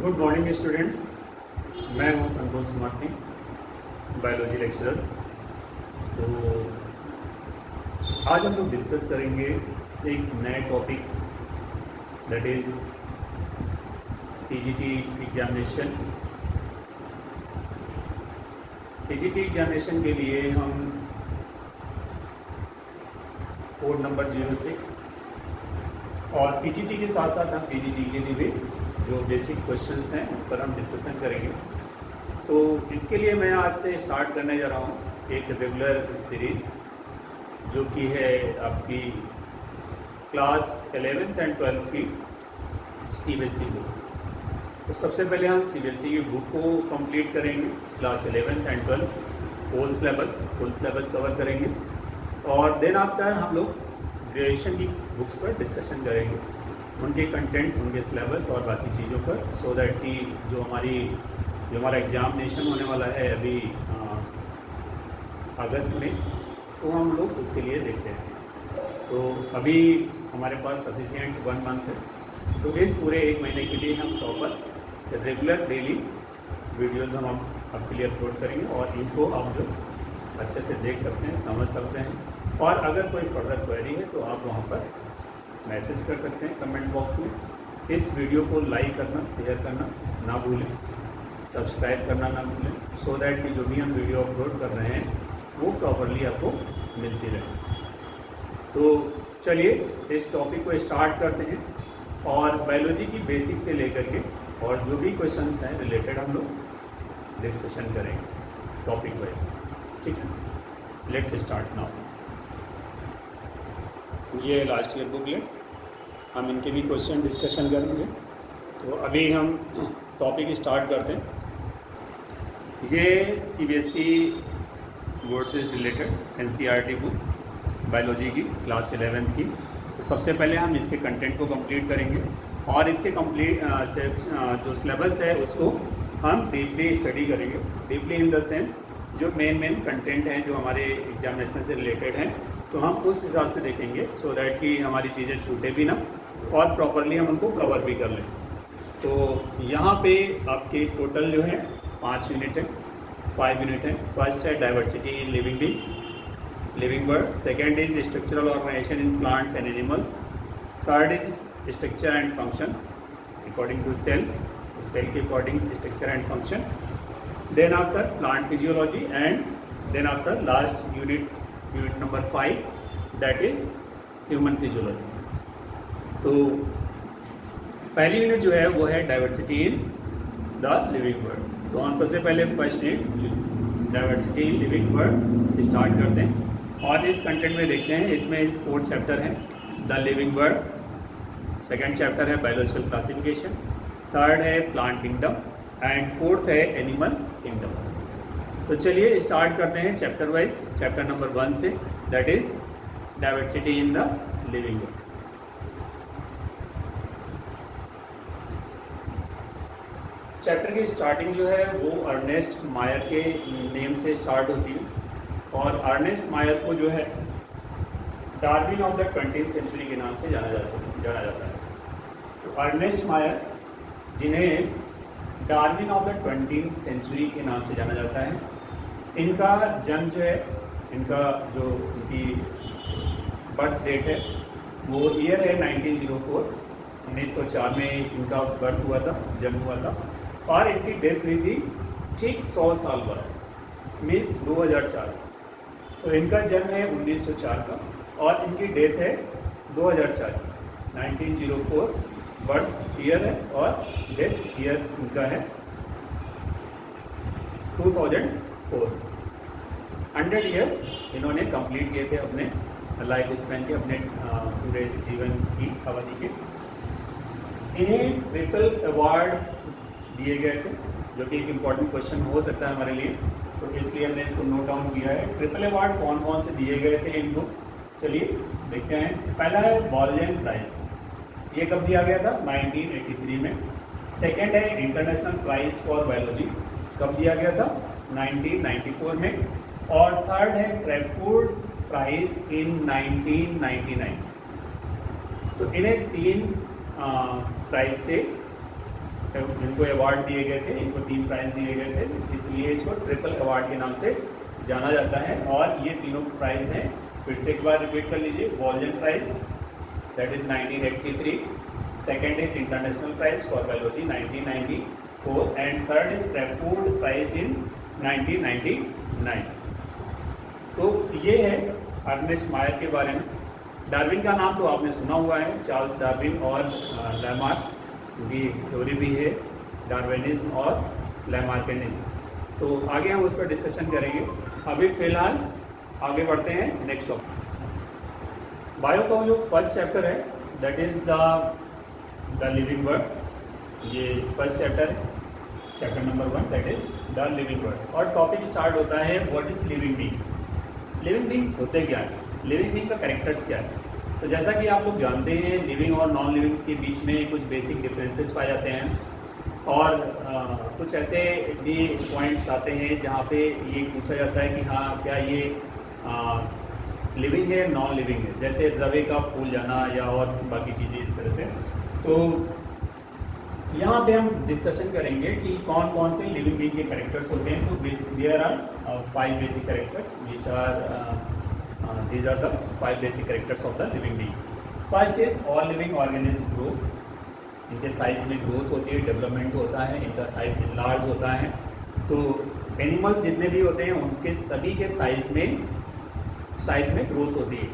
Good morning students. मैं हूं Santosh Kumar Singh, biology lecturer. तो आज हम लोग डिस्कस करेंगे एक नए topic, that is TGT examination. TGT examination के लिए हम कोड नंबर 06 और पीजीटी के साथ साथ हम पीजीटी के लिए भी जो बेसिक क्वेश्चंस हैं उन पर हम डिस्कशन करेंगे। तो इसके लिए मैं आज से स्टार्ट करने जा रहा हूँ एक रेगुलर सीरीज़ जो कि है आपकी क्लास 11th एंड 12th की सीबीएसई बुक। तो सबसे पहले हम सीबीएसई की बुक को कंप्लीट करेंगे, class 11th and 12th full syllabus cover करेंगे। और देन आफ्टर हम लोग ग्रेजुएशन की बुक्स पर डिस्कशन करेंगे, उनके कंटेंट्स, उनके सिलेबस और बाकी चीज़ों पर, सो दैट कि जो हमारा एग्जामिनेशन होने वाला है अभी अगस्त में, तो हम लोग उसके लिए देखते हैं। तो अभी हमारे पास सफिशिएंट 1 मंथ है, तो इस पूरे 1 महीने के लिए हम प्रॉपर रेगुलर डेली वीडियोज़ हम आपके लिए अपलोड करेंगे और इनको आप जो अच्छे से देख सकते हैं, समझ सकते हैं। और अगर कोई फर्दर क्वेरी है तो आप वहाँ पर मैसेज कर सकते हैं कमेंट बॉक्स में। इस वीडियो को लाइक करना, शेयर करना ना भूलें, सब्सक्राइब करना ना भूलें, सो दैट कि जो भी हम वीडियो अपलोड कर रहे हैं वो प्रॉपरली आपको मिलती रहे। तो चलिए इस टॉपिक को स्टार्ट करते हैं और बायोलॉजी की बेसिक से लेकर के और जो भी क्वेश्चंस हैं रिलेटेड हम लोग डिस्कशन करेंगे टॉपिक वाइज, ठीक है। Let's start now. ये लास्ट ईयर बुकलेट, हम इनके भी क्वेश्चन डिस्कशन करेंगे। तो अभी हम टॉपिक स्टार्ट करते हैं। ये सीबीएसई बोर्ड से रिलेटेड एनसीईआरटी बुक बायोलॉजी की क्लास 11th की। तो सबसे पहले हम इसके कंटेंट को कंप्लीट करेंगे और इसके जो सिलेबस है उसको हम डीपली स्टडी करेंगे। डीपली इन द सेंस जो मेन कंटेंट हैं जो हमारे एग्जामिनेशन से रिलेटेड हैं, तो हम उस हिसाब से देखेंगे, सो दैट कि हमारी चीज़ें छूटे भी ना और प्रॉपरली हम उनको कवर भी कर लें। तो यहाँ पे आपके टोटल जो है 5 यूनिट है, 5 यूनिट है। फर्स्ट है diversity in living world, second is structural organisation in plants and animals, third is structure and function according to cell के according structure and function, then after plant physiology, and then after last unit number 5, that is human physiology. तो पहली unit जो है वो है diversity in the living world. तो हम सबसे पहले first unit diversity in living world start करते हैं और इस कंटेंट में देखते हैं। इसमें 4 चैप्टर हैं, the living world, second chapter है बायोलॉजिकल क्लासिफिकेशन, थर्ड है प्लांट किंगडम एंड फोर्थ है एनिमल किंगडम। तो चलिए स्टार्ट करते हैं चैप्टर वाइज, चैप्टर नंबर 1 से, that is diversity in the living bird. Chapter की स्टार्टिंग जो है वो अर्नेस्ट मायर के नेम से स्टार्ट होती है और अर्नेस्ट मायर को जो है Darwin of the 20th century के नाम से जाना जाता है। तो अर्नेस्ट मायर, जिन्हें Darwin of the 20th century के नाम से जाना जाता है, इनका जन्म जो है, इनका जो इनकी बर्थ डेट है वो ईयर है 1904, 1904 में इनका बर्थ हुआ था, जन्म हुआ था। और इनकी डेथ हुई थी ठीक 100 साल बाद, मीन्स 2004। तो इनका जन्म है 1904 का और इनकी डेथ है 2004, 1904 बर्थ ईयर है और डेथ ईयर इनका है 2004। 100 ईयर इन्होंने कंप्लीट किए थे अपने लाइफ स्पैन के, अपने पूरे जीवन की अवधि के। इन्हें ट्रिपल अवार्ड दिए गए थे, जो कि एक इम्पॉर्टेंट क्वेश्चन हो सकता है हमारे लिए, तो इसलिए हमने इसको नोट डाउन किया है। ट्रिपल अवार्ड कौन कौन से दिए गए थे इनको, चलिए देखते हैं। पहला है बॉलजैन प्राइज, ये कब दिया गया था, 1983 में। सेकेंड है इंटरनेशनल प्राइज फॉर बायोलॉजी, कब दिया गया था, 1994 में। और थर्ड है क्रेफोर्ड प्राइज इन 1999। तो इन्हें 3 प्राइज से इनको अवार्ड दिए गए थे, इनको 3 प्राइज़ दिए गए थे, इसलिए इसको ट्रिपल अवार्ड के नाम से जाना जाता है। और ये तीनों प्राइज़ हैं, फिर से एक बार रिपीट कर लीजिए। Balzan prize that is 1983, second is international prize for biology 1994 and third is Crafoord prize in 1999। तो ये है अर्नेस्ट मायर के बारे में। डार्विन का नाम तो आपने सुना हुआ है, चार्ल्स डार्विन और लैमार्क की थ्योरी भी है, डार्विनिज्म और लैमार्किनिज्म। तो आगे हम उस पर डिस्कशन करेंगे। अभी फ़िलहाल आगे बढ़ते हैं नेक्स्ट टॉपिक। बायो का जो फर्स्ट चैप्टर है that is the living world. ये फर्स्ट चैप्टर है, chapter number 1 that is the living world. और टॉपिक स्टार्ट होता है what is living being. Living being होते क्या है, लिविंग बीइंग का कैरेक्टर्स क्या है। तो जैसा कि आप लोग जानते हैं लिविंग और नॉन लिविंग के बीच में कुछ बेसिक डिफरेंसेस पाए जाते हैं और कुछ ऐसे भी पॉइंट्स आते हैं जहाँ पे ये पूछा जाता है कि हाँ क्या ये लिविंग है नॉन लिविंग है, जैसे रवे का फूल जाना या और बाकी चीज़ें इस तरह से। तो यहाँ पे हम डिस्कशन करेंगे कि कौन कौन से लिविंग बीइंग के कैरेक्टर्स होते हैं। तो there are 5 basic characters which are these are the 5 basic characters of the living being. First is all living organisms grow. इनके साइज में ग्रोथ होती है, डेवलपमेंट होता है, इनका साइज इनलार्ज होता है। तो एनिमल्स जितने भी होते हैं उनके सभी के साइज में ग्रोथ होती है।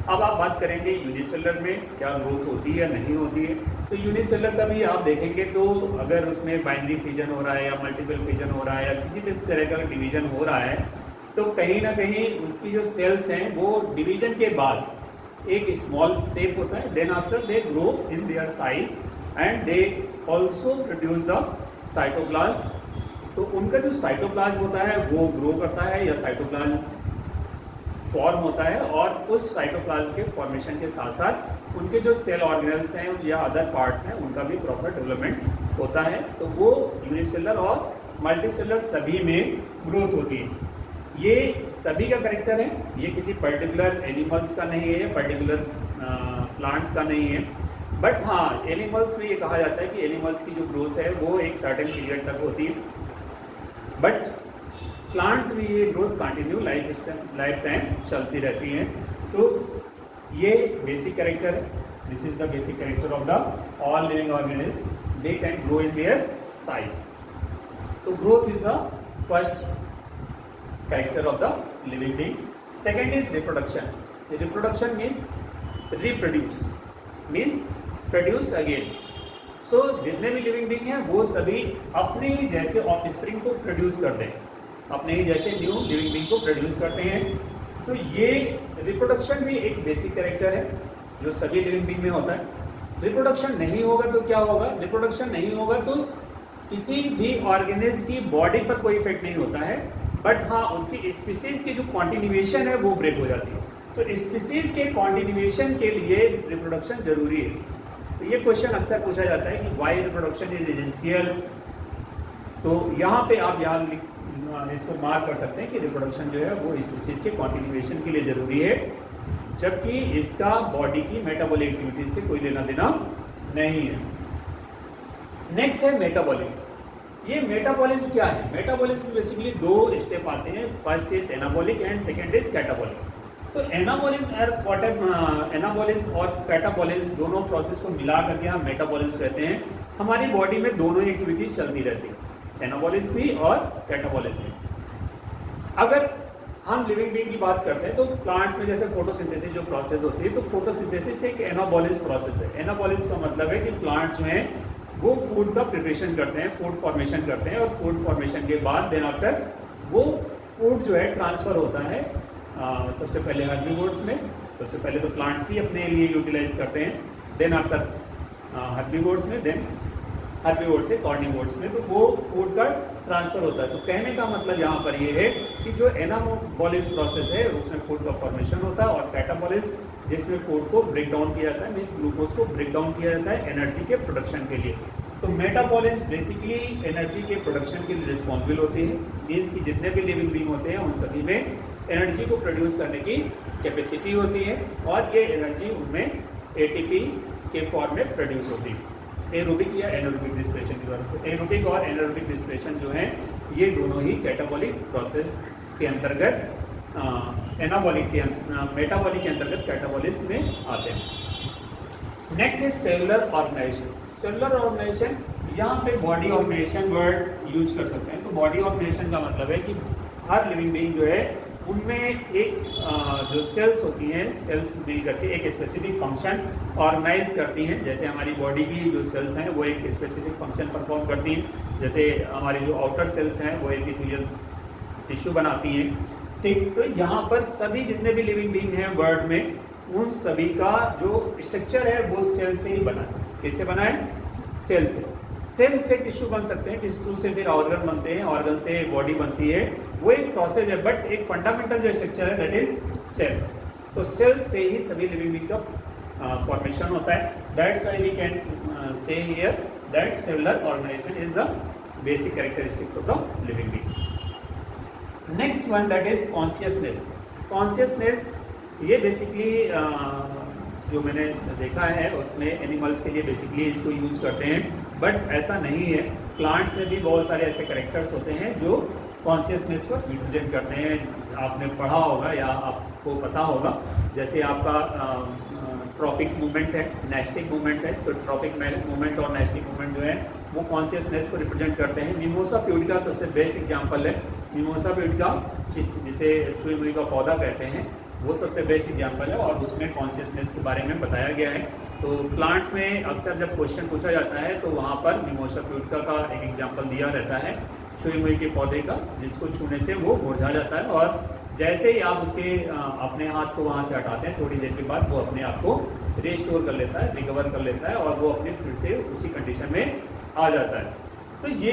अब आप बात करेंगे यूनिसेलुलर में क्या ग्रोथ होती है या नहीं होती है। तो यूनिसेलुलर का भी आप देखेंगे तो अगर उसमें बाइनरी फिजन हो रहा है या मल्टीपल फिजन हो रहा है या किसी भी तरह का डिवीजन हो रहा है तो कहीं ना कहीं उसकी जो सेल्स हैं वो डिवीजन के बाद एक स्मॉल शेप होता है, then after they grow in their size and they also produce the cytoplasm. तो उनका जो साइटोप्लाज्म होता है वो ग्रो करता है या साइटोप्लाज्म फॉर्म होता है और उस साइटोप्लाज्म के फॉर्मेशन के साथ साथ उनके जो सेल ऑर्गेनल्स हैं या अदर पार्ट्स हैं उनका भी प्रॉपर डेवलपमेंट होता है। तो वो यूनिसेलुलर और मल्टीसेलुलर सभी में ग्रोथ होती है। ये सभी का कैरेक्टर है, ये किसी पर्टिकुलर एनिमल्स का नहीं है या पर्टिकुलर प्लांट्स का नहीं है। बट हाँ एनिमल्स में ये कहा जाता है कि एनिमल्स की जो ग्रोथ है वो एक सर्टेन पीरियड तक होती है, बट प्लांट्स में ये ग्रोथ कंटिन्यू लाइफ टाइम चलती रहती है। तो ये बेसिक कैरेक्टर है, this is the basic character of the all living organism, they can grow in their size. तो growth is the first character of the living being. Second is reproduction. The reproduction means reproduce, means produce again. So जितने भी living being हैं वो सभी अपने ही जैसे offspring को produce करते हैं, अपने ही जैसे न्यू लिविंग बीइंग को प्रोड्यूस करते हैं। तो ये रिप्रोडक्शन भी एक बेसिक कैरेक्टर है जो सभी लिविंग बीइंग में होता है। रिप्रोडक्शन नहीं होगा तो क्या होगा, रिप्रोडक्शन नहीं होगा तो किसी भी ऑर्गेनिज्म की बॉडी पर कोई इफेक्ट नहीं होता है, बट हाँ उसकी स्पीसीज की जो कॉन्टिन्यूएशन है वो ब्रेक हो जाती है। तो स्पीसीज के कॉन्टिन्यूएशन के लिए रिप्रोडक्शन जरूरी है। तो ये क्वेश्चन अक्सर पूछा जाता है कि वाई रिप्रोडक्शन इज एसेंशियल। तो यहाँ पे आप इसको मार्क कर सकते हैं कि रिप्रोडक्शन जो है वो स्पीसीज के कॉन्टिन्यूएशन के लिए जरूरी है, जबकि इसका बॉडी की मेटाबॉलिक एक्टिविटी से कोई लेना देना नहीं है। नेक्स्ट है मेटाबॉलिक। ये मेटाबॉलिज्म क्या है, मेटाबॉलिज्म बेसिकली 2 स्टेप आते हैं, first is anabolic and second is catabolic. तो एनाबॉलिज्म और कैटाबॉलिज्म दोनों प्रोसेस को मिला करके हम मेटाबॉलिज्म कहते हैं। हमारी बॉडी में दोनों ही एक्टिविटीज चलती रहती है, एनाबॉलिज्म भी और कैटाबॉलिज्म भी। अगर हम लिविंग बीइंग की बात करते हैं तो प्लांट्स में जैसे फोटोसिंथेसिस जो प्रोसेस होती है, तो फोटोसिंथेसिस एक एनाबॉलिज्म प्रोसेस है। एनाबॉलिज्म का मतलब है कि प्लांट्स जो हैं वो फूड का प्रिपरेशन करते हैं, फूड फॉर्मेशन करते हैं और फूड फॉर्मेशन के बाद देन आफ्टर वो फूड जो है ट्रांसफ़र होता है सबसे पहले हर्बीवोर्स में। सबसे पहले तो प्लांट्स ही अपने लिए यूटिलाइज करते हैं, देन आफ्टर हर्बीवोर्स में, देन हर्बीवोर्स से कार्निवोर्स में, तो वो फूड का ट्रांसफ़र होता है। तो कहने का मतलब यहाँ पर ये है कि जो एनाबॉलिज्म प्रोसेस है उसमें फूड का फॉर्मेशन होता है, और कैटाबॉलिज्म जिसमें फूड को ब्रेक डाउन किया जाता है, मीन्स ग्लूकोज को ब्रेक डाउन किया जाता है एनर्जी के प्रोडक्शन के लिए। तो मेटाबॉलिज्म बेसिकली एनर्जी के प्रोडक्शन के लिए रिस्पॉन्सिबल होती है, मीन्स कि जितने भी लिविंग बीइंग होते हैं उन सभी में एनर्जी को प्रोड्यूस करने की कैपेसिटी होती है, और ये एनर्जी उनमें ATP के फॉर्म में प्रोड्यूस होती है। एरोबिक या एनारोबिक रिस्पिरेशन के द्वारा। तो एरोबिक और एनारोबिक रिस्पिरेशन जो है ये दोनों ही कैटाबॉलिक प्रोसेस के अंतर्गत एनाबॉलिक के मेटाबॉलिक के अंतर्गत कैटाबॉलिज्म में आते हैं। Next is cellular organisation. Cellular organisation, यहाँ पे बॉडी ऑर्गेनाइजेशन वर्ड यूज कर सकते हैं। तो बॉडी ऑर्गेनाइजेशन का मतलब है कि हर लिविंग बीइंग जो है उनमें एक जो सेल्स होती हैं, सेल्स डील करती है, एक स्पेसिफिक फंक्शन ऑर्गेनाइज करती हैं। जैसे हमारी बॉडी की जो सेल्स हैं वो एक स्पेसिफिक फंक्शन परफॉर्म करती हैं। जैसे हमारी जो आउटर सेल्स हैं वो एपिथेलियल टिश्यू बनाती हैं, ठीक। तो यहाँ पर सभी जितने भी लिविंग बीइंग हैं वर्ल्ड में, उन सभी का जो स्ट्रक्चर है वो सेल से ही बना है। कैसे बना है? सेल से। सेल से टिश्यू बन सकते हैं, टिश्यू से फिर ऑर्गन बनते हैं, ऑर्गन से बॉडी बनती है। वो एक प्रोसेस है, बट एक फंडामेंटल जो स्ट्रक्चर है दैट इज सेल्स। तो सेल्स से ही सभी लिविंग बीइंग का फॉर्मेशन होता है। That's why we can say here that cellular organisation is the basic characteristics of the living being. Next one that is consciousness. Consciousness ये basically जो मैंने देखा है उसमें एनिमल्स के लिए बेसिकली इसको यूज़ करते हैं, बट ऐसा नहीं है। प्लांट्स में भी बहुत सारे ऐसे कैरेक्टर्स होते हैं जो कॉन्शियसनेस को रिप्रेजेंट करते हैं। आपने पढ़ा होगा या आपको पता होगा, जैसे आपका ट्रॉपिक मूवमेंट है, नेस्टिक मूवमेंट है। तो ट्रॉपिक मूवमेंट और नेस्टिक मूवमेंट जो है वो कॉन्शियसनेस को रिप्रेजेंट करते हैं। मिमोसा प्यूडिका सबसे बेस्ट एग्जांपल है। मिमोसा प्यूडिका जिसे चुई मुई का पौधा कहते हैं, वो सबसे बेस्ट एग्जांपल है और उसमें कॉन्शियसनेस के बारे में बताया गया है। तो प्लांट्स में अक्सर जब क्वेश्चन पूछा जाता है तो वहाँ पर मिमोसा प्यूडिका का एक एग्जांपल दिया रहता है, छुई मुई के पौधे का, जिसको छूने से वो मुरझा जाता है और जैसे ही आप उसके अपने हाथ को वहाँ से हटाते हैं, थोड़ी देर के बाद वो अपने आप को रिस्टोर कर लेता है, रिकवर कर लेता है और वो अपने फिर से उसी कंडीशन में आ जाता है। तो ये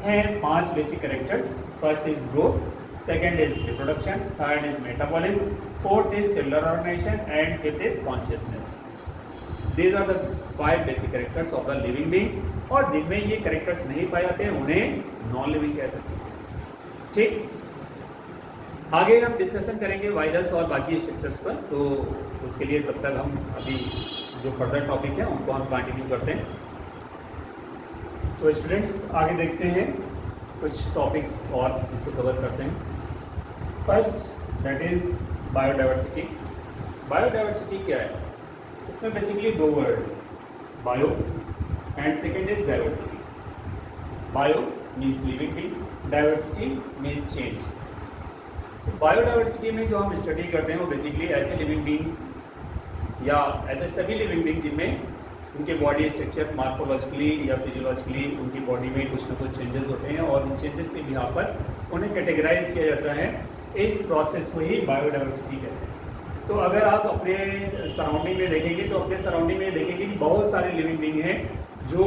हैं 5 basic characters. First is growth, second is reproduction, third is metabolism, fourth is cellular organization and fifth is consciousness. These are the 5 basic characters of the living being, और जिनमें ये कैरेक्टर्स नहीं पाए जाते हैं उन्हें नॉन लिविंग कहते हैं, ठीक। आगे हम डिस्कशन करेंगे वायरस और बाकी स्ट्रक्चर्स पर, तो उसके लिए तब तक हम अभी जो फर्दर टॉपिक है उनको हम कंटिन्यू करते हैं। तो स्टूडेंट्स आगे देखते हैं, कुछ टॉपिक्स और इसको कवर करते हैं। First that is biodiversity. Biodiversity क्या है? इसमें basically 2 word, bio and second is diversity. Bio means living being, diversity means change. Biodiversity में जो हम स्टडी करते हैं वो बेसिकली ऐसे लिविंग बीइंग या ऐसे सभी लिविंग बीइंग जिनमें उनके बॉडी स्ट्रक्चर मार्फोलॉजिकली या फिजियोलॉजिकली उनकी बॉडी में कुछ ना कुछ चेंजेस होते हैं और उन चेंजेस के बिहार पर उन्हें कैटेगराइज किया जाता है। इस प्रोसेस को ही बायोडाइवर्सिटी कहते हैं। तो अगर आप अपने सराउंडिंग में देखेंगे तो अपने सराउंडिंग में देखेंगे कि बहुत सारे लिविंग बीइंग हैं जो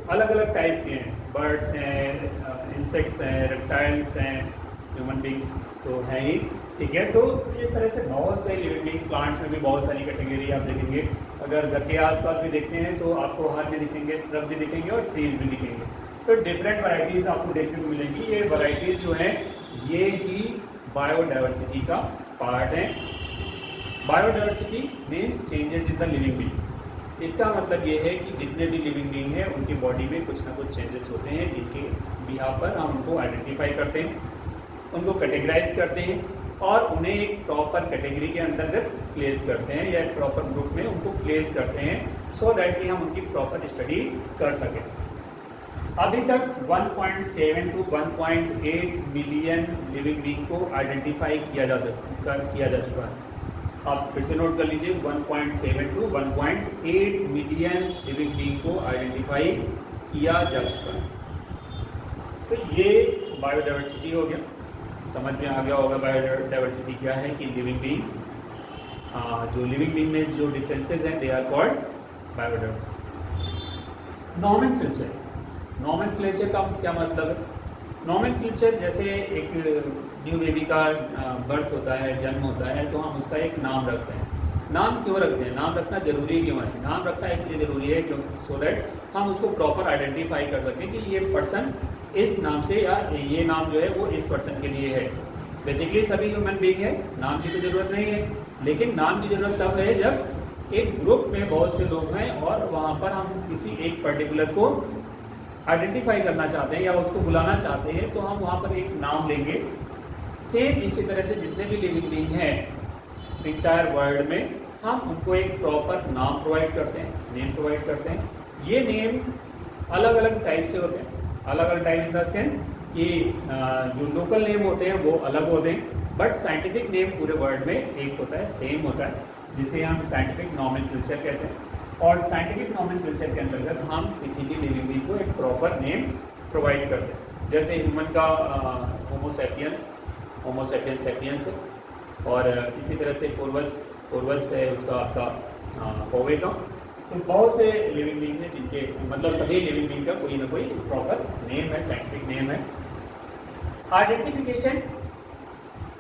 अलग अलग टाइप के हैं। बर्ड्स हैं, इंसेक्ट्स हैं, रेप्टाइल्स हैं, ह्यूमन बींग्स तो हैं ही, ठीक है। तो इस तरह से बहुत से लिविंग बीइंग, प्लांट्स में भी बहुत सारी कैटेगरी आप देखेंगे। अगर घर के आसपास भी देखते हैं तो आपको हर में दिखेंगे, स्रब भी दिखेंगे और ट्रीज भी दिखेंगे। तो डिफरेंट वैरायटीज़ आपको देखने को मिलेंगी। ये वैरायटीज़ जो हैं ये ही बायोडाइवर्सिटी का पार्ट है। Biodiversity means changes in the living being. इसका मतलब ये है कि जितने भी लिविंग बीइंग हैं उनकी बॉडी में कुछ ना कुछ चेंजेस होते हैं, जिनके बिहाफ पर हम उनको आइडेंटिफाई करते हैं, उनको कैटेगराइज करते हैं और उन्हें एक प्रॉपर कैटेगरी के अंतर्गत प्लेस करते हैं या एक प्रॉपर ग्रुप में उनको प्लेस करते हैं, सो दैट कि हम उनकी प्रॉपर स्टडी कर सकें। अभी तक 1.7 to 1.8 मिलियन लिविंग बीइंग को आइडेंटिफाई किया जा चुका है। आप फिर से नोट कर लीजिए, 1.7 to 1.8 मिलियन लिविंग बीइंग को आइडेंटिफाई किया जा चुका है। तो ये बायोडाइवर्सिटी हो गया, समझ में आ गया होगा बायोडाइवर्सिटी क्या है कि लिविंग बीइंग, जो लिविंग बीइंग में जो डिफरेंसेस हैं they are called biodiversity. Nomenclature, nomenclature का क्या मतलब है? नॉमेनक्लेचर जैसे एक न्यू बेबी का बर्थ होता है, जन्म होता है, तो हम उसका एक नाम रखते हैं। नाम क्यों रखते हैं? नाम रखना जरूरी क्यों है? नाम रखना इसलिए ज़रूरी है क्यों, सो दैट हम उसको प्रॉपर आइडेंटिफाई कर सकें कि ये पर्सन इस नाम से या ये नाम जो है वो इस पर्सन के लिए है। बेसिकली सभी ह्यूमन बीइंग है, नाम की तो ज़रूरत नहीं है, लेकिन नाम की ज़रूरत तब है जब एक ग्रुप में बहुत से लोग हैं और वहाँ पर हम किसी एक पर्टिकुलर को आइडेंटिफाई करना चाहते हैं या उसको बुलाना चाहते हैं, तो हम वहाँ पर एक नाम लेंगे। सेम इसी तरह से जितने भी लिविंग बीइंग हैं इंटायर वर्ल्ड में, हम उनको एक प्रॉपर नाम प्रोवाइड करते हैं, नेम प्रोवाइड करते हैं। ये नेम अलग अलग टाइप से होते हैं, अलग अलग टाइप इन द सेंस कि जो लोकल नेम होते हैं वो अलग होते हैं, बट साइंटिफिक नेम पूरे वर्ल्ड में एक होता है, सेम होता है, जिसे हम साइंटिफिक नोमेनक्लेचर कहते हैं। और साइंटिफिक नोमेनक्लेचर के अंतर्गत हम किसी भी लिविंग बीइंग को एक प्रॉपर नेम प्रोवाइड करते हैं। जैसे ह्यूमन का होमो सैपियंस है, और इसी तरह से पूर्वज है उसका आपका होवे का। तो बहुत से लिविंग बीइंग हैं जिनके मतलब सभी लिविंग बीइंग का कोई ना कोई प्रॉपर नेम है, साइंटिफिक नेम है। आइडेंटिफिकेशन,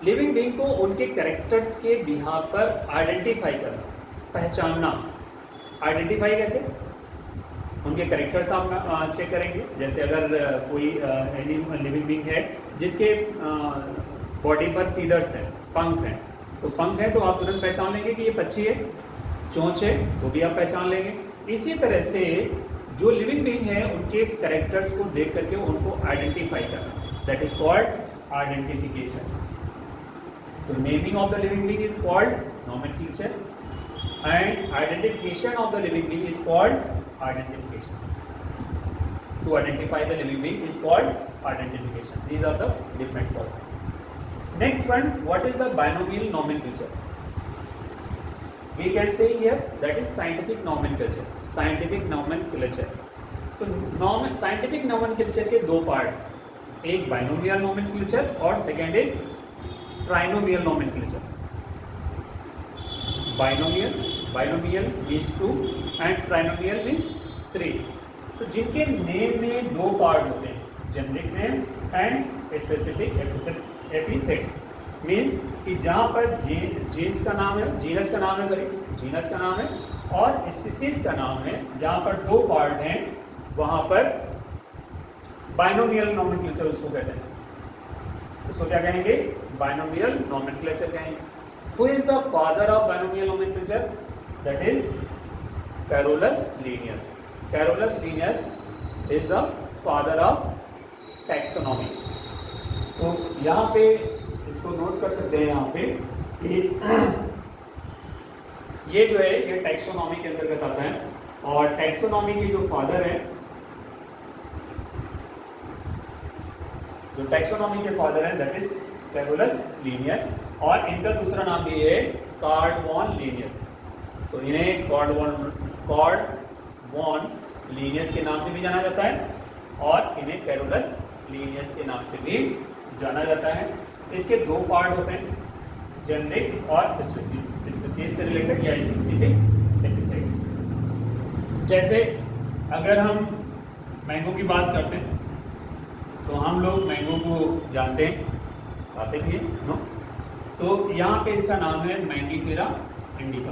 लिविंग बीइंग को उनके कैरेक्टर्स के बिहार पर आइडेंटिफाई करना, पहचानना। आइडेंटिफाई कैसे? उनके कैरेक्टर्स हम चेक करेंगे। जैसे अगर कोई एनी लिविंग बीइंग है जिसके बॉडी पर फीदर्स हैं, पंख हैं, तो पंख है तो आप तुरंत पहचान लेंगे कि ये पक्षी है। चोंच है तो भी आप पहचान लेंगे। इसी तरह से जो लिविंग बीइंग है उनके कैरेक्टर्स को देख करके उनको आइडेंटिफाई करना, दैट इज कॉल्ड आइडेंटिफिकेशन। तो naming of the living being is called nomenclature and identification of the living being is called identification. To identify the living being is called identification. These are the different processes. Next one, what is the binomial nomenclature? We can say here that is scientific nomenclature. Scientific nomenclature. तो scientific nomenclature के दो part, एक binomial nomenclature और second is trinomial nomenclature. Binomial means 2 and trinomial means 3। तो जिनके name में दो part होते हैं, generic name and specific epithet, means कि जहाँ पर जीनस का नाम है, जीनस का नाम है और स्पीसीज का नाम है, जहाँ पर दो पार्ट हैं वहाँ पर बाइनोमियल नोमेनक्लेचर उसको कहते हैं। उसको क्या कहेंगे? बाइनोमियल नोमेनक्लेचर कहेंगे। Who is the father of binomial nomenclature? That is Carolus Linnaeus. Carolus Linnaeus is the father of taxonomy. तो यहाँ पे इसको नोट कर सकते हैं यहाँ पे कि ये जो है ये टैक्सोनॉमी के अंतर्गत आता है, और टैक्सोनॉमी के जो फादर हैं, जो टैक्सोनॉमी के फादर हैं दैट इज कैरोलस लीनियस, और इनका दूसरा नाम भी है कार्ल वॉन लीनियस। तो इन्हें कार्ल वॉन लीनियस के नाम से भी जाना जाता है और इन्हें कैरोलस लीनियस के नाम से भी जाना जाता है। इसके दो पार्ट होते हैं, जेनरिक और स्पीसीज से रिलेटेड या स्पेसिफिक एपिथेट। जैसे अगर हम मैंगो की बात करते हैं तो हम लोग मैंगो को जानते हैं, खाते भी हैं नो। तो यहाँ पे इसका नाम है मैंगीफेरा इंडिका।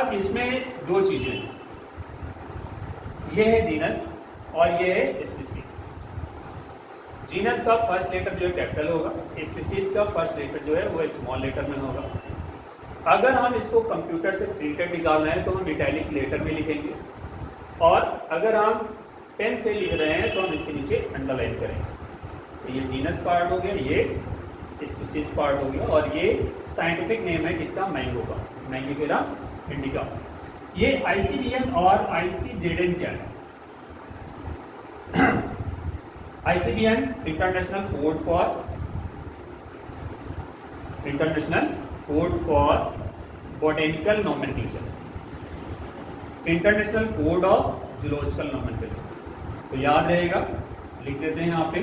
अब इसमें दो चीजें हैं, ये है जीनस और ये है स्पीसीज। जीनस का फर्स्ट लेटर जो है कैपिटल होगा, स्पीसीज का फर्स्ट लेटर जो है वो स्मॉल लेटर में होगा। अगर हम इसको कंप्यूटर से प्रिंटेड निकालना है तो हम इटैलिक लेटर में लिखेंगे, और अगर हम पेन से लिख रहे हैं तो हम इसके नीचे अंडरलाइन करेंगे। तो ये जीनस पार्ट हो गया, ये स्पीसीज पार्ट हो गया, और ये साइंटिफिक नेम है किसका? मैंगो का, मैंगीफेरा इंडिका। ये ICBN और ICZN क्या है? ICBN international code for botanical nomenclature, international code of zoological nomenclature. तो याद रहेगा, लिख देते हैं यहाँ पे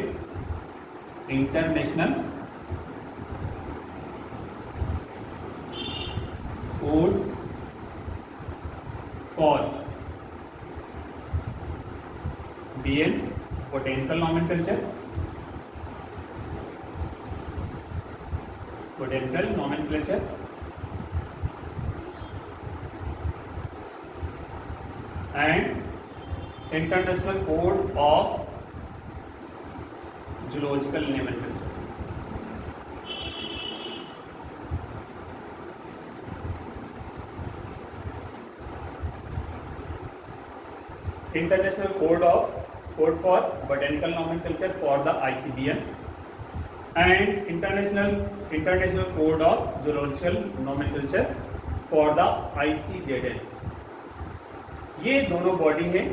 international code for BN botanical nomenclature, and international code of zoological nomenclature. International code for botanical nomenclature for the ICBN and international code of zoological nomenclature for the ICZN। ये दोनों बॉडी है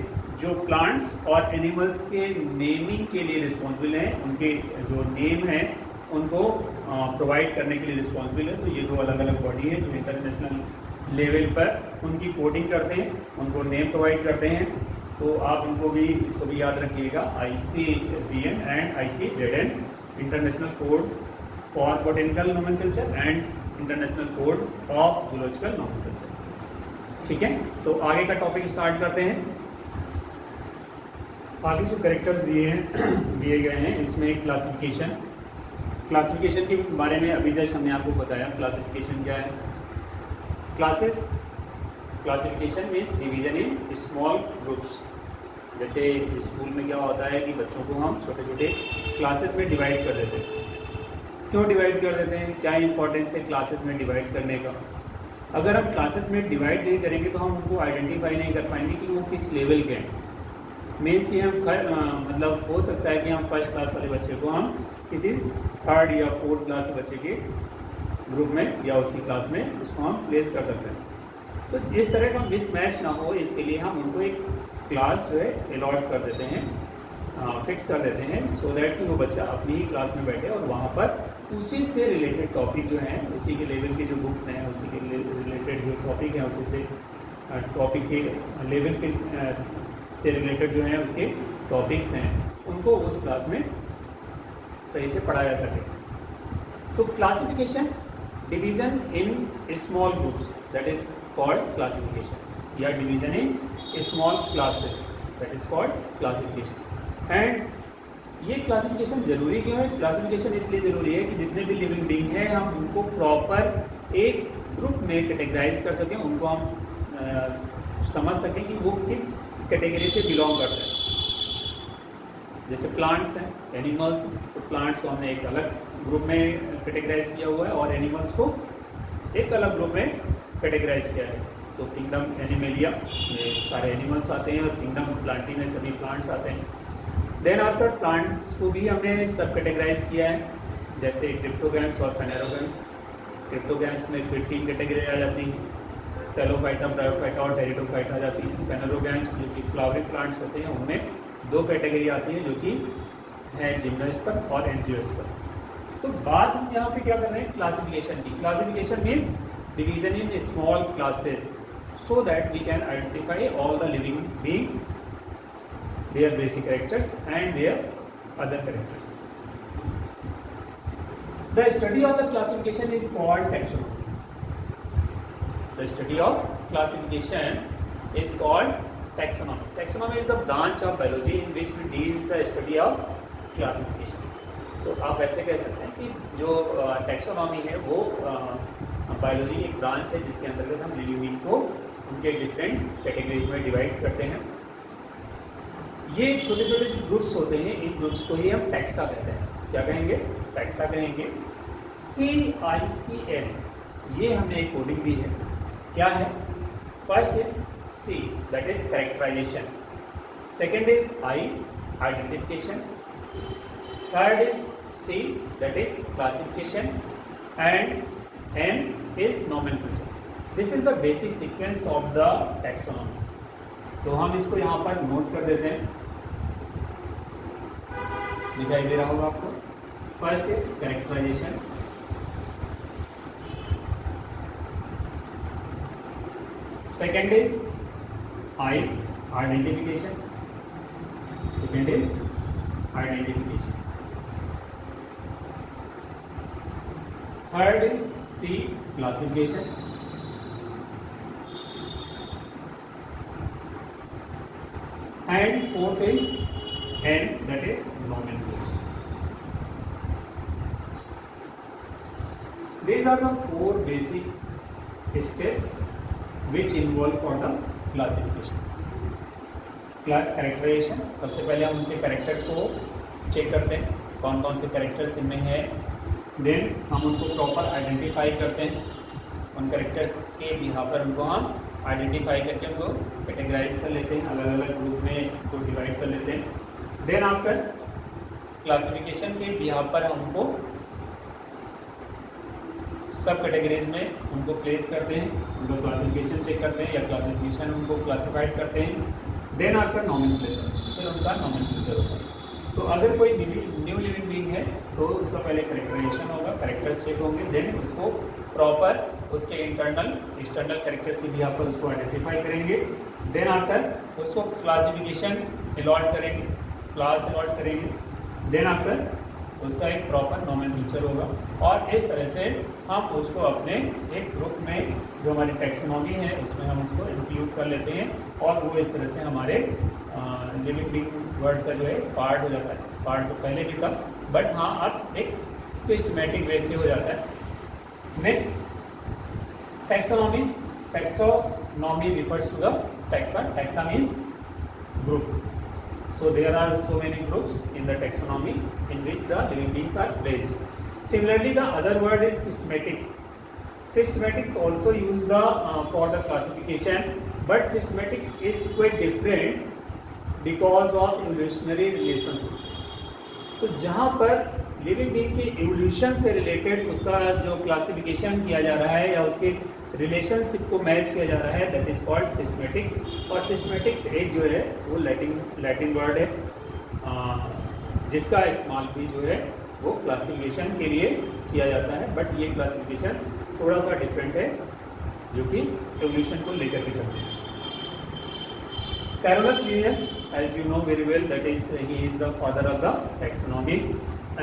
जो प्लांट्स और animals के naming के लिए responsible हैं, उनके जो नेम है उनको प्रोवाइड करने के लिए रिस्पॉन्सिबल है। तो ये दो अलग अलग बॉडी है जो इंटरनेशनल लेवल पर उनकी कोडिंग करते हैं, उनको नेम प्रोवाइड करते हैं। तो आप इनको भी, इसको भी याद रखिएगा, ICBN and ICZN, international code for botanical nomenclature and international code of zoological nomenclature. ठीक है, तो आगे का टॉपिक स्टार्ट करते हैं। आगे जो कैरेक्टर्स दिए गए हैं इसमें क्लासिफिकेशन के बारे में अभी जैसे हमने आपको बताया। क्लासिफिकेशन क्या है? Classification means division in small groups. जैसे स्कूल में क्या होता है कि बच्चों को हम छोटे छोटे क्लासेस में डिवाइड कर देते हैं। क्यों डिवाइड कर देते हैं? क्या इंपॉर्टेंस है क्लासेस में डिवाइड करने का? अगर हम क्लासेस में डिवाइड नहीं करेंगे तो हम उनको आइडेंटिफाई नहीं कर पाएंगे कि वो किस लेवल के हैं। मीन्स कि हम मतलब हो सकता है कि हम फर्स्ट क्लास वाले बच्चे को हम किसी थर्ड या फोर्थ क्लास के बच्चे के ग्रुप में या उसकी क्लास में उसको हम प्लेस कर सकते हैं। तो इस तरह का मिसमैच ना हो, इसके लिए हम उनको एक क्लास जो है अलॉट कर देते हैं, फिक्स कर देते हैं, सो दैट कि वो बच्चा अपनी ही क्लास में बैठे और वहाँ पर उसी से रिलेटेड टॉपिक जो हैं, उसी के लेवल की जो बुक्स हैं, उसी के रिलेटेड जो टॉपिक हैं, उसी से टॉपिक के लेवल के से रिलेटेड जो हैं उसके टॉपिक्स हैं, उनको उस क्लास में सही से पढ़ाया जा सके। तो classification, division in small groups, that is called classification, या division in small classes, that is called classification. And ये क्लासिफिकेशन ज़रूरी क्यों है? क्लासिफिकेशन इसलिए ज़रूरी है कि जितने भी लिविंग बीइंग हैं हम उनको प्रॉपर एक ग्रुप में कैटेगराइज कर सकें, उनको हम समझ सकें कि वो किस कैटेगरी से बिलोंग करते हैं। जैसे प्लांट्स हैं, एनिमल्स हैं, तो प्लांट्स को हमने एक अलग ग्रुप में कैटेगराइज किया हुआ है और एनिमल्स को एक अलग ग्रुप में कैटेगराइज किया है। तो किंगडम एनिमेलिया में सारे एनिमल्स आते हैं और किंगडम प्लांटी में सभी प्लांट्स आते हैं। देन आफ्टर प्लांट्स को भी हमने सब कैटेगराइज किया है, जैसे क्रिप्टोगैम्स और फेनेरोगैम्स। क्रिप्टोगैम्स में फिर 3 कैटेगरी आ जाती हैं, टेलोफाइटा, ब्रायोफाइटा और टेरिडोफाइटा आ जाती हैं। फेनेरोगैम्स जो कि फ्लावरिंग प्लांट्स होते हैं उनमें 2 कैटेगरी आती है जो कि है जिम्नोस्पर्म और एंजियोस्पर्म। तो बात हम यहाँ पे क्या कर रहे हैं? क्लासिफिकेशन की। Classification means division in small classes so that we can identify all the living being, their basic characters and their other characters. The study of the classification is called taxonomy. The study of classification is called taxonomy. Taxonomy is the branch of biology in which we deals the study of classification. तो आप ऐसे कह सकते हैं कि जो taxonomy है वो बायोलॉजी की एक ब्रांच है जिसके अंतर्गत हम लिविंग बीइंग को उनके डिफरेंट कैटेगरीज में डिवाइड करते हैं। ये छोटे छोटे जो ग्रुप्स होते हैं, इन ग्रुप्स को ही हम टैक्सा कहते हैं। क्या कहेंगे? टैक्सा कहेंगे। CICN, ये हमने एक कोडिंग दी है। क्या है? First is C, that is characterisation. Second is I, identification. Third is C, that is classification. And N is nomenclature. This is the basic sequence of the taxonomy. तो हम इसको यहाँ पर नोट कर देते हैं, दिखाई दे रहा होगा आपको। First is characterisation, second is I, identification. Second is identification. Third is C, classification. And fourth is N, that is nomenclature. These are the 4 basic steps which involve for the classification. Characterisation, सबसे पहले हम उनके characters को check करते हैं, कौन कौन से कैरेक्टर्स इनमें है। देन हम उनको प्रॉपर आइडेंटिफाई करते हैं, उन कैरेक्टर्स के बिहाफ पर उनको हम आइडेंटिफाई करके उनको कैटेगराइज कर लेते हैं, अलग अलग ग्रुप में उनको डिवाइड कर लेते हैं। देन आफ्टर क्लासिफिकेशन के बिहाफ पर हमको सब कैटेगरीज में उनको प्लेस करते हैं, उनको क्लासिफिकेशन चेक करते हैं या क्लासिफिकेशन उनको क्लासिफाइड करते हैं। देन आफ्टर नॉमेनक्लेचर, फिर उनका नॉमेनक्लेचर होता है। तो अगर कोई न्यू लिविंग बीइंग है तो उसका पहले कैरेक्टराइजेशन होगा, कैरेक्टर्स चेक होंगे, देन उसको प्रॉपर उसके इंटरनल एक्सटर्नल कैरेक्टर्स के बिहाफ पर उसको आइडेंटिफाई करेंगे। देन आफ्टर उसको क्लासिफिकेशन अलॉट करेंगे, क्लास अलॉट करेंगे। देन आफ्टर उसका एक प्रॉपर नॉमेनक्लेचर होगा और इस तरह से हम उसको अपने एक ग्रुप में जो हमारी टैक्सोनॉमी है उसमें हम उसको इंक्लूड कर लेते हैं और वो इस तरह से हमारे लिविंग बीइंग वर्ड का जो है पार्ट हो जाता है। पार्ट तो पहले भी था बट हाँ अब एक सिस्टमेटिक वे से हो जाता है। Next taxonomy. Taxonomy refers to the taxa. Taxa means group. So there are so many groups in the taxonomy in which the living beings are placed. Similarly, the other word is systematics. Systematics also use the for the classification, but systematic is quite different because of evolutionary relationship. तो जहाँ पर living being के evolution से related उसका जो classification किया जा रहा है या उसके रिलेशनशिप को मैच किया जा रहा है, दैट इज कॉल्ड सिस्टमेटिक्स। और सिस्टमेटिक्स एक जो है वो लैटिन वर्ड है जिसका इस्तेमाल भी जो है वो क्लासिफिकेशन के लिए किया जाता है, बट ये क्लासिफिकेशन थोड़ा सा डिफरेंट है जो कि एवोल्यूशन को लेकर के चलते हैं। Carolus Linnaeus, as you know very well, that is he is the father of the taxonomy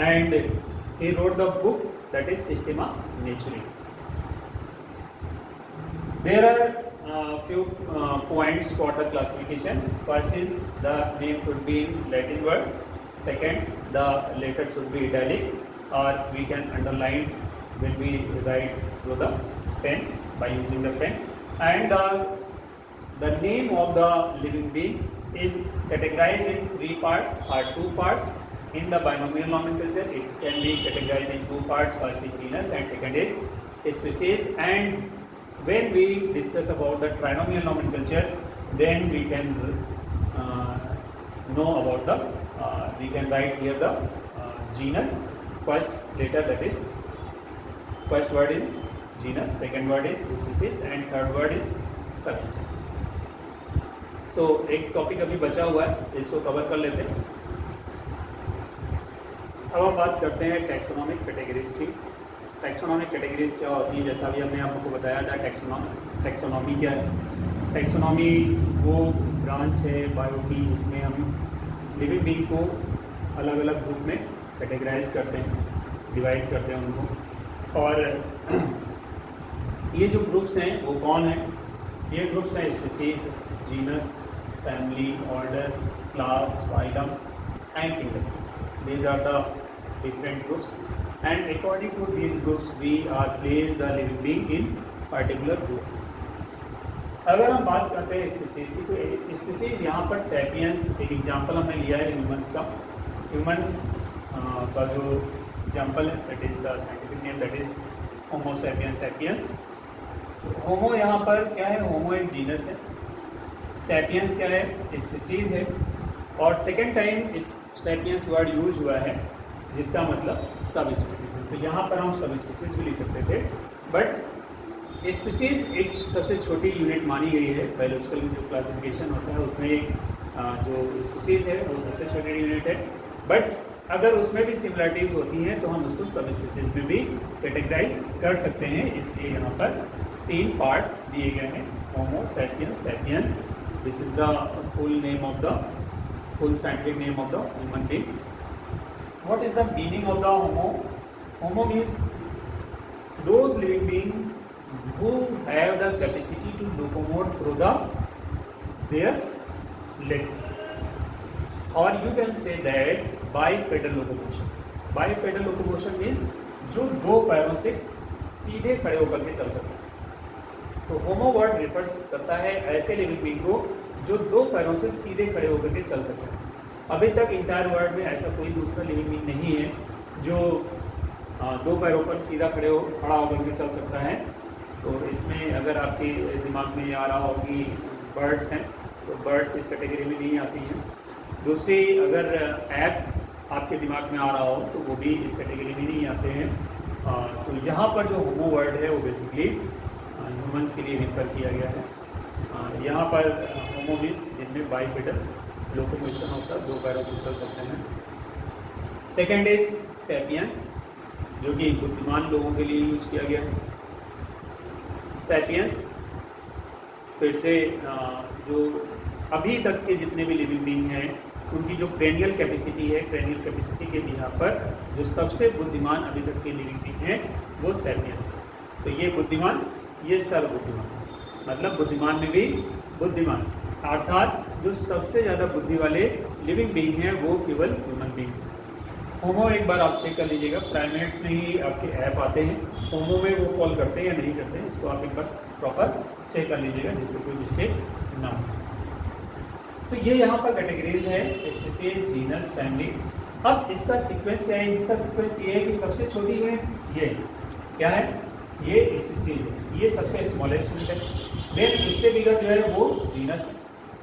and he wrote the book that is Systema Naturae. There are few points for the classification. First is the name should be in Latin word. Second, the letter should be italic or we can underline when we write through the pen by using the pen. And the name of the living being is categorized in 3 parts or 2 parts. In the binomial nomenclature, it can be categorized in 2 parts. First is genus and second is species. And when we discuss about the trinomial nomenclature, then we can know about the, we can write here the genus, first letter that is, first word is genus, second word is species and third word is subspecies. So एक topic अभी बचा हुआ है, इसको cover कर लेते हैं। अब हम बात करते हैं टैक्सोनॉमिक कैटेगरीज की। टैक्सोनॉमिक कैटेगरीज क्या होती हैं, जैसा अभी हमने आपको बताया था टैक्सोनॉमी क्या है। टैक्सोनॉमी वो ब्रांच है बायो की जिसमें हम लिविंग बीइंग को अलग अलग ग्रुप में कैटेगराइज करते हैं, डिवाइड करते हैं उनको। और ये जो ग्रुप्स हैं वो कौन हैं? ये ग्रुप्स हैं species, genus, family, order, class, phylum and kingdom. These are the different groups, and according to these groups we are placed the living being in particular group. अगर हम बात करते हैं स्पीसीज की, तो स्पीसीज यहाँ पर सैपियंस एक एग्जाम्पल हमने लिया है ह्यूमंस का। ह्यूमन का जो एग्जाम्पल है that is the scientific name that is Homo sapiens sapiens. Homo यहाँ पर क्या है? होमो एक जीनस है, सैपियंस क्या है? स्पीसीज है। और सेकेंड टाइम इस सैपियंस वर्ड यूज हुआ है जिसका मतलब सब स्पीसीज है। तो यहाँ पर हम सब स्पीसीज भी लिख सकते थे, बट स्पीसीज एक सबसे छोटी यूनिट मानी गई है। बायोलॉजिकल जो क्लासिफिकेशन होता है उसमें जो स्पीसीज है वो सबसे छोटी यूनिट है, बट अगर उसमें भी सिमिलरिटीज़ होती हैं तो हम उसको सब स्पीसीज में भी कैटेगराइज कर सकते हैं। इसलिए यहाँ पर 3 पार्ट दिए गए हैं, Homo sapiens sapiens, this is the full name of the full scientific name of the human beings. What is the meaning of the homo? Homo means those living beings who have the capacity to locomote through their legs, or you can say that bipedal locomotion. Bipedal locomotion means जो 2 पैरों से सीधे खड़े होकर के चल सकते हैं। तो होमो वर्ड रिफर्स करता है ऐसे लिविंग बीइंग को जो 2 पैरों से सीधे खड़े होकर के चल सकते हैं। अभी तक इंटायर वर्ल्ड में ऐसा कोई दूसरा लिविंग बीइंग नहीं है जो 2 पैरों पर सीधा खड़ा होकर के चल सकता है। तो इसमें अगर आपके दिमाग में आ रहा हो कि बर्ड्स हैं, तो बर्ड्स इस कैटेगरी में नहीं आती हैं। दूसरी, अगर ऐप आपके दिमाग में आ रहा हो तो वो भी इस कैटेगरी में नहीं आते हैं। तो यहाँ पर जो होमो वर्ड है वो बेसिकली ह्यूमंस के लिए रेफर किया गया है। यहाँ पर होमो मीन्स जिनमें बाइपेडल लोकोमोशन होता है, 2 पैरों से चल सकते हैं। सेकेंड इज सैपियंस, जो कि बुद्धिमान लोगों के लिए यूज किया गया है। सैपियंस फिर से जो अभी तक के जितने भी लिविंग बीइंग हैं उनकी जो क्रेनियल कैपेसिटी है, क्रेनियल कैपेसिटी के बिहार पर जो सबसे बुद्धिमान अभी तक के लिविंग बीइंग हैं वो सैपियंस है। तो ये बुद्धिमान, ये सर्वबुद्धिमान, मतलब बुद्धिमान में भी बुद्धिमान, अर्थात जो सबसे ज़्यादा बुद्धि वाले लिविंग बीइंग हैं वो केवल ह्यूमन बीइंग्स हैं। होमो एक बार आप चेक कर लीजिएगा, प्राइमेट्स में ही आपके ऐप आते हैं, होमो में वो फॉल करते हैं या नहीं करते हैं, इसको आप एक बार प्रॉपर चेक कर लीजिएगा जिससे कोई मिस्टेक ना हो। तो ये यहाँ पर कैटेगरीज है, स्पीशीज, जीनस, फैमिली। अब इसका सीक्वेंस क्या है? इसका सीक्वेंस ये है कि सबसे छोटी यूनिट ये क्या है, ये स्पीशीज है, ये सबसे स्मॉलेस्ट यूनिट है। देन उससे बिगर जो है वो जीनस है,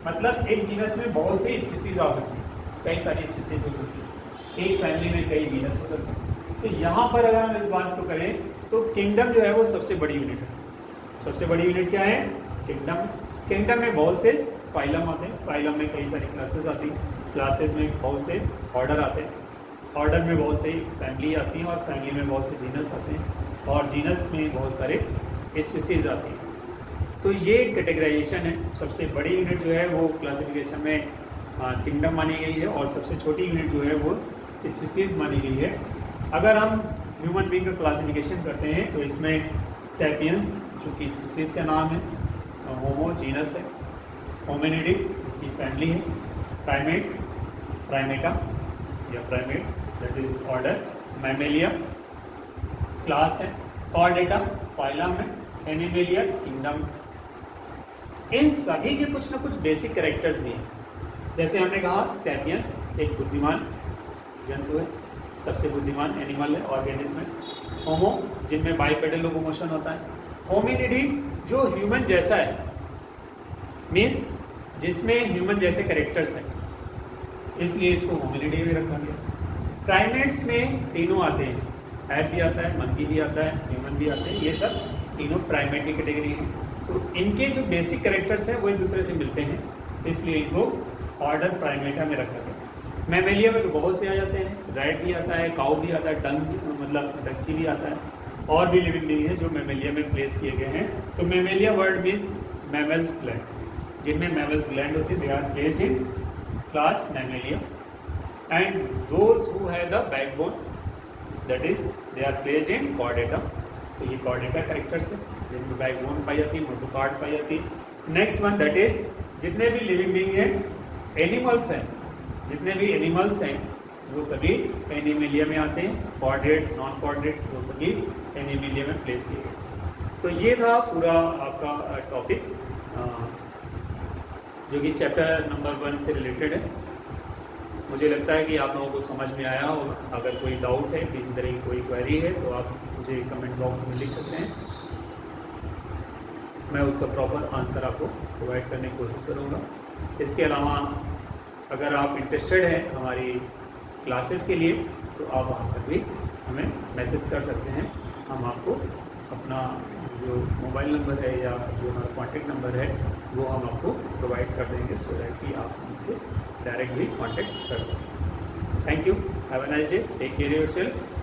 मतलब एक जीनस में बहुत सी स्पीशीज आ सकती है, कई सारी स्पीशीज हो सकती है, एक फैमिली में कई जीनस हो सकते हैं। तो यहाँ पर अगर हम इस बात को करें तो किंगडम जो है वो सबसे बड़ी यूनिट है। सबसे बड़ी यूनिट क्या है? किंगडम। किंगडम में बहुत से फाइलम आते हैं, फाइलम में कई सारी क्लासेस आती हैं, क्लासेस में बहुत से ऑर्डर आते हैं, ऑर्डर में बहुत से फैमिली आती हैं और फैमिली में बहुत से जीनस आते हैं और जीनस में बहुत सारे स्पीशीज आती हैं। तो ये कैटेगराइजेशन है। सबसे बड़ी यूनिट जो है वो क्लासिफिकेशन में किंगडम मानी गई है और सबसे छोटी यूनिट जो है वो स्पीशीज मानी गई है। अगर हम ह्यूमन बीइंग का क्लासिफिकेशन करते हैं तो इसमें सैपियंस जो कि स्पीशीज का नाम है, होमो जीनस है, होमिनिडी इसकी फैमिली है, प्राइमेट्स, प्राइमेटा या primate that is order, Mammalia class है, कॉर्डेटा फाइलम है, एनिमेलिया किंगडम। इन सभी के कुछ ना कुछ बेसिक कैरेक्टर्स भी हैं। जैसे हमने कहा सैपियंस एक बुद्धिमान जंतु है, सबसे बुद्धिमान एनिमल है ऑर्गेनिज्म में। होमो जिनमें बाइपेडल लोकोमोशन होता है। होमिनिडी जो ह्यूमन जैसा है, मीन्स जिसमें ह्यूमन जैसे कैरेक्टर्स हैं, इसलिए इसको होमिनिडी में रखा गया। प्राइमेट्स में तीनों आते हैं, ऐप भी आता है, मंकी भी आता है, ह्यूमन भी आते हैं, ये सब तीनों प्राइमेट की कैटेगरी हैं। तो इनके जो बेसिक कैरेक्टर्स हैं वो एक दूसरे से मिलते हैं, इसलिए इनको ऑर्डर प्राइमेटा में रखा गया। मैमेलिया में तो बहुत से आ जाते हैं, रैट भी आता है, काऊ भी आता है, डंग मतलब डंकी भी आता है, और भी लिविंग बीइंग है जो मैमेलिया में प्लेस किए गए हैं। तो Mammalia word means mammals gland, जिनमें मैमल्स ग्लैंड होती है, they are placed in class Mammalia. And those who have the backbone that is they are placed in Chordata. तो ये कॉर्डेटा कैरेक्टर्स है जिनमें बैकबोन पाई जाती है, मोटोकार्ड पाई जाती है। नेक्स्ट वन दैट इज जितने भी लिविंग बीइंग हैं, एनिमल्स हैं, जितने भी एनिमल्स हैं वो सभी एनिमेलिया में आते हैं। कॉर्डेट्स, नॉन कॉर्डेट्स वो सभी एनिमेलिया में प्लेस किए गए। तो ये था पूरा आपका टॉपिक जो कि चैप्टर नंबर 1 से रिलेटेड है। मुझे लगता है कि आप लोगों को समझ में आया होगा। अगर कोई डाउट है, किसी तरह की कोई क्वेरी है तो आप मुझे कमेंट बॉक्स में लिख सकते हैं, मैं उसका प्रॉपर आंसर आपको प्रोवाइड करने की कोशिश करूँगा। इसके अलावा अगर आप इंटरेस्टेड हैं हमारी क्लासेस के लिए तो आप वहाँ पर भी हमें मैसेज कर सकते हैं। हम आपको अपना जो मोबाइल नंबर है या जो हमारा कॉन्टैक्ट नंबर है वो हम आपको प्रोवाइड कर देंगे, सो दैट कि आप हमसे डायरेक्टली कॉन्टैक्ट कर सकें। Thank you, have a nice day, take care yourself.